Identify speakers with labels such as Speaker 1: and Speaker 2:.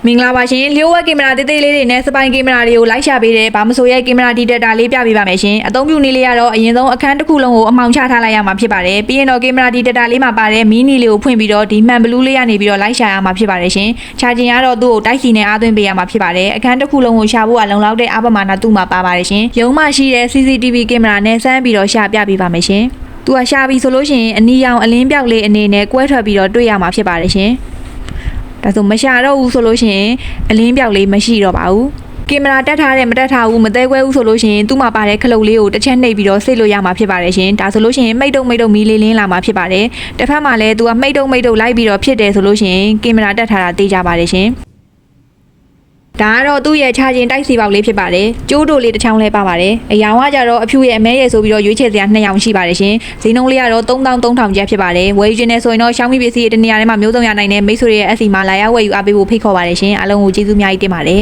Speaker 1: မင်္ဂလာပါရှင်လျှို့ဝက်ကင်မရာတေးသေးလေးတွေနဲ့စပိုင်ကင်မရာတွေကိုလိုက်ရှာပေးတယ်ဘာမဆိုရဲ့ကင်မရာဒီတက်တာလေးပြပေးပါမယ်ရှင်အသုံးပြုနည်းလေးကတော့အရင်ဆုံးအခန်းတစ်ခုလုံးကိုအမှောင်ချထားလိုက်ရမှာဖြစ်ပါတယ်ပြီးရင်တော့ကင်မရာဒီတက်တာလေးမှာပါတဲ့မီနီလေးကိုဖွင့်ပြီးတော့ဒီမှန်ဘလူးလေးကနေပြီးတော့လိုက်ရှာရမှာဖြစ်ပါတယ်ရှင်ချာဂျင်ကတော့သူ့ကိုတိုက်စီနဲ့အားသွင်းပေးရမှာဖြစ်ပါတယ်အခန်းတစ်ခုလုံးကိုရှာဖို့ကလုံလောက်တဲ့အပမာဏသူ့မှာပါပါတယ်ရှင်ရုံးမှရှိတဲ့ CCTV ကင်မရာနဲ့စမ်းပြီးတော့ရှာပြပေးပါမယ်ရှင်သူကရှာပြီးဆိုလို့ရှိရင်အနီရောင်အလင်းပြောက်လေးအနေနဲ့ကွဲထွက်ပြီးတော့တွေ့ရမှာဖြစ်ပါတယ်ရှင်ဒါဆိုမရှာတော့ဘူးဆိုလို့ရှိရင်အလင်းပြောက်လေးမရှိတော့ပါဘူးကင်မရာတက်ထားတဲ့မတက်ထားဘူးမသေးခွဲဘူးဆိုလို့ရှိရင်သူ့မှာပါတဲ့ခလုတ်လေးကိုတစ်ချက်နှိပ်ပြီးတော့စိတ်လို့ရမှာဖြစ်ပါတယ်ရှင်ဒါဆိုလို့ရှိရင်မိတ်တုံမီလေးလင်းလာမှာဖြစ်ပါတယ်တစ်ဖက်မှာလည်းသူကမိတ်တုံလိုက်ပြီးတော့ဖြစ်တယ်ဆိုလို့ရှိရင်ကင်မရာတက်ထားတာသိကြပါတယ်ရှင်ဒါကတော့သူ့ရဲ့ချာဂျင်တိုက်စီပေါက်လေးဖြစ်ပါတယ်ကျိုးတို့လေးတစ်ချောင်းလဲပါပါတယ်အယောင်ကကြတော့အဖြူရဲ့အမဲရဲ့ဆိုပြီးတော့ရွေးချယ်စရာ2ယောင်ရှိပါတယ်ရှင်ဈေးနှုန်းလေးကတော့3300ကျပ်ဖြစ်ပါတယ်ဝယ်ယူခြင်းနဲ့ဆိုရင်တော့ Xiaomi ပစ္စည်းတွေတနေရာထဲမှာမျိုးစုံရနိုင်တဲ့မိတ်ဆွေတွေရဲ့ SC မှာလာရောက်ဝယ်ယူအားပေးဖို့ဖိတ်ခေါ်ပါတယ်ရှင်အားလုံးကိုကျေးဇူးအများကြီးတင်ပါတယ်